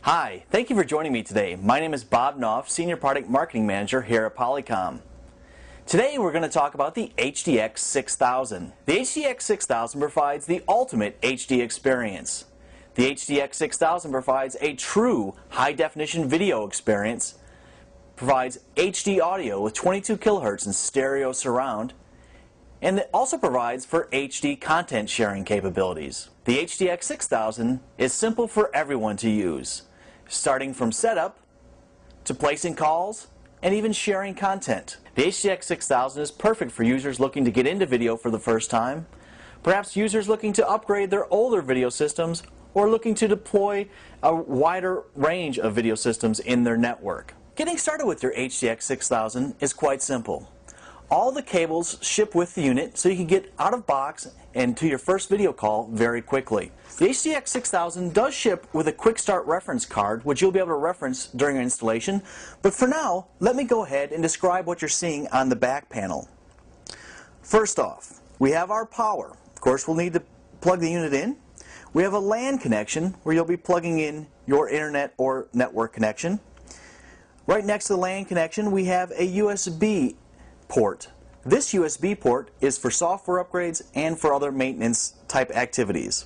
Hi, thank you for joining me today. My name is Bob Knopf, Senior Product Marketing Manager here at Polycom. Today we're going to talk about the HDX 6000. The HDX 6000 provides the ultimate HD experience. The HDX 6000 provides a true high-definition video experience, provides HD audio with 22 kHz and stereo surround, and it also provides for HD content sharing capabilities. The HDX 6000 is simple for everyone to use, starting from setup to placing calls and even sharing content. The HDX 6000 is perfect for users looking to get into video for the first time, perhaps users looking to upgrade their older video systems, or looking to deploy a wider range of video systems in their network. Getting started with your HDX 6000 is quite simple. All the cables ship with the unit, so you can get out of box and to your first video call very quickly. The HDX 6000 does ship with a quick start reference card, which you'll be able to reference during installation, but for now, let me go ahead and describe what you're seeing on the back panel. First off, we have our power. Of course, we'll need to plug the unit in. We have a LAN connection where you'll be plugging in your internet or network connection. Right next to the LAN connection, we have a USB port. This USB port is for software upgrades and for other maintenance type activities.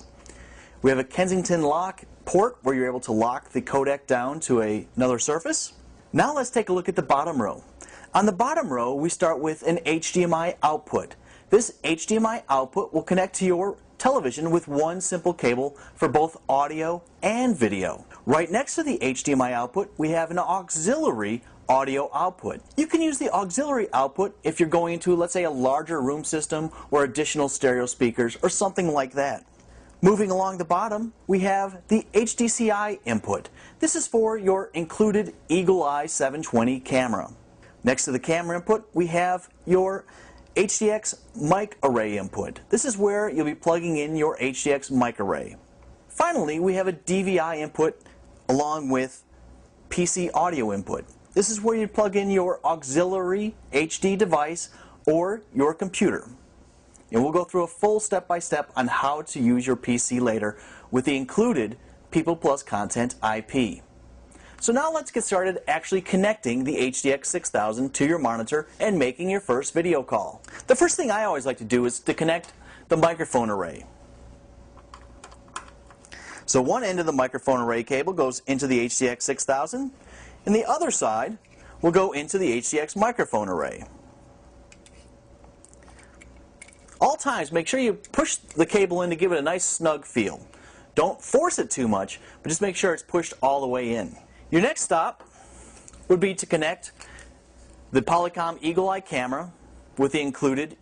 We have a Kensington lock port where you're able to lock the codec down to another surface. Now let's take a look at the bottom row. On the bottom row, we start with an HDMI output. This HDMI output will connect to your television with one simple cable for both audio and video. Right next to the HDMI output, we have an auxiliary audio output. You can use the auxiliary output if you're going into, let's say, a larger room system or additional stereo speakers or something like that. Moving along the bottom, we have the HDCI input. This is for your included Eagle Eye 720 camera. Next to the camera input, we have your HDX mic array input. This is where you'll be plugging in your HDX mic array. Finally, we have a DVI input along with PC audio input. This is where you plug in your auxiliary HD device or your computer. And we'll go through a full step-by-step on how to use your PC later with the included People Plus Content IP. So now let's get started actually connecting the HDX 6000 to your monitor and making your first video call. The first thing I always like to do is to connect the microphone array. So one end of the microphone array cable goes into the HDX 6000, and the other side will go into the HDX microphone array. All times, make sure you push the cable in to give it a nice snug feel. Don't force it too much, but just make sure it's pushed all the way in. Your next stop would be to connect the Polycom Eagle Eye camera with the included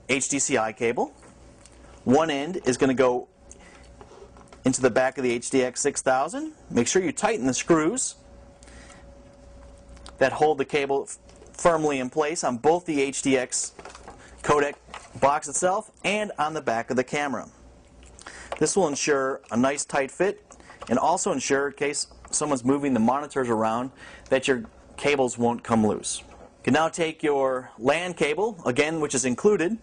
HDCI cable. One end is going to go into the back of the HDX 6000. Make sure you tighten the screws that hold the cable firmly in place on both the HDX codec box itself and on the back of the camera. This will ensure a nice tight fit and also ensure, in case someone's moving the monitors around, that your cables won't come loose. You can now take your LAN cable, again, which is included,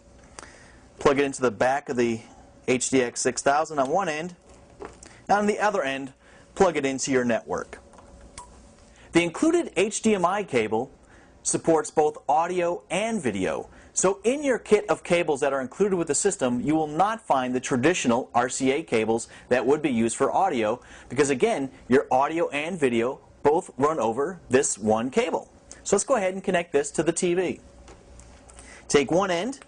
plug it into the back of the HDX 6000 on one end, and on the other end, plug it into your network. The included HDMI cable supports both audio and video. So in your kit of cables that are included with the system, you will not find the traditional RCA cables that would be used for audio, because again, your audio and video both run over this one cable. So let's go ahead and connect this to the TV. Take one end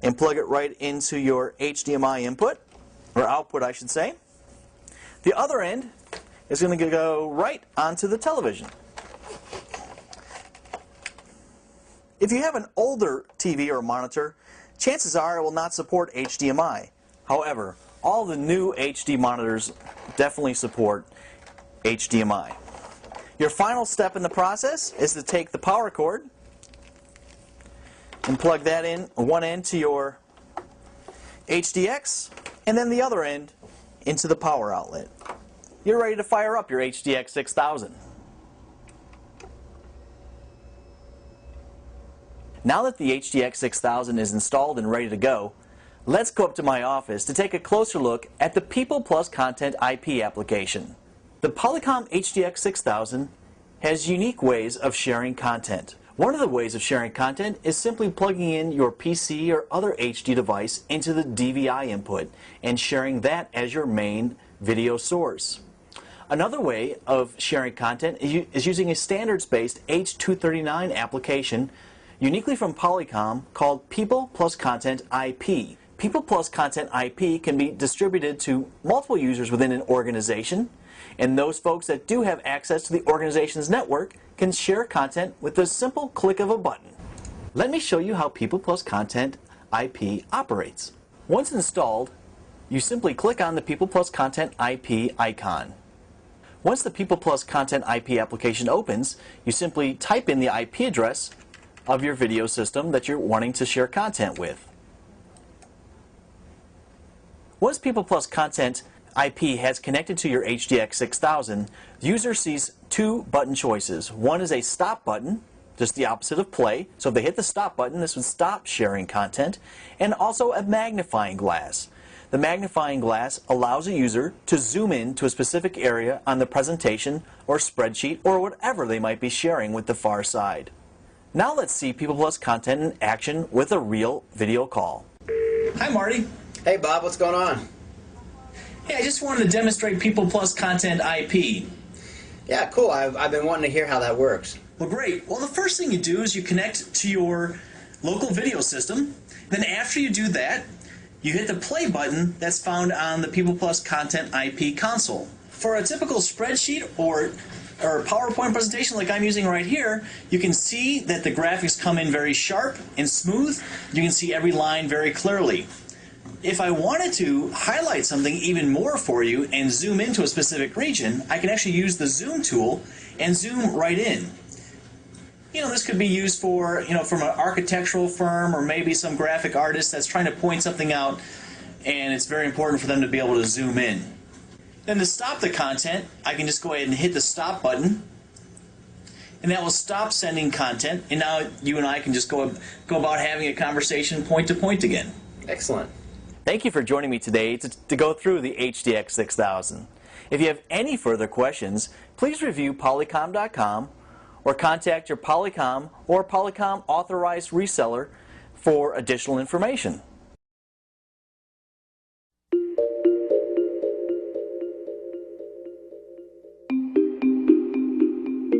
and plug it right into your HDMI input, or output I should say. The other end is going to go right onto the television. If you have an older TV or monitor, chances are it will not support HDMI. However, all the new HD monitors definitely support HDMI. Your final step in the process is to take the power cord and plug that in one end to your HDX and then the other end into the power outlet. You're ready to fire up your HDX 6000. Now that the HDX 6000 is installed and ready to go, let's go up to my office to take a closer look at the People Plus Content IP application. The Polycom HDX 6000 has unique ways of sharing content. One of the ways of sharing content is simply plugging in your PC or other HD device into the DVI input and sharing that as your main video source. Another way of sharing content is using a standards-based H.269 application uniquely from Polycom called People Plus Content IP. People Plus Content IP can be distributed to multiple users within an organization, and those folks that do have access to the organization's network can share content with the simple click of a button. Let me show you how People Plus Content IP operates. Once installed, you simply click on the People Plus Content IP icon. Once the People Plus Content IP application opens, you simply type in the IP address of your video system that you're wanting to share content with. Once People Plus Content IP has connected to your HDX 6000, the user sees two button choices. One is a stop button, just the opposite of play. So if they hit the stop button, this would stop sharing content, and also a magnifying glass. The magnifying glass allows a user to zoom in to a specific area on the presentation or spreadsheet or whatever they might be sharing with the far side. Now let's see People Plus Content in action with a real video call. Hi Marty. Hey Bob, what's going on? Hey, I just wanted to demonstrate People Plus Content IP. Yeah, cool. I've been wanting to hear how that works. Well, great. Well, the first thing you do is you connect to your local video system. Then after you do that, you hit the play button that's found on the People Plus Content IP console. For a typical spreadsheet or PowerPoint presentation like I'm using right here, you can see that the graphics come in very sharp and smooth. You can see every line very clearly. If I wanted to highlight something even more for you and zoom into a specific region, I can actually use the zoom tool and zoom right in. This could be used for, from an architectural firm or maybe some graphic artist that's trying to point something out, and it's very important for them to be able to zoom in. Then to stop the content, I can just go ahead and hit the stop button, and that will stop sending content, and now you and I can just go about having a conversation point to point again. Excellent. Thank you for joining me today to go through the HDX 6000. If you have any further questions, please review Polycom.com or contact your Polycom or Polycom authorized reseller for additional information.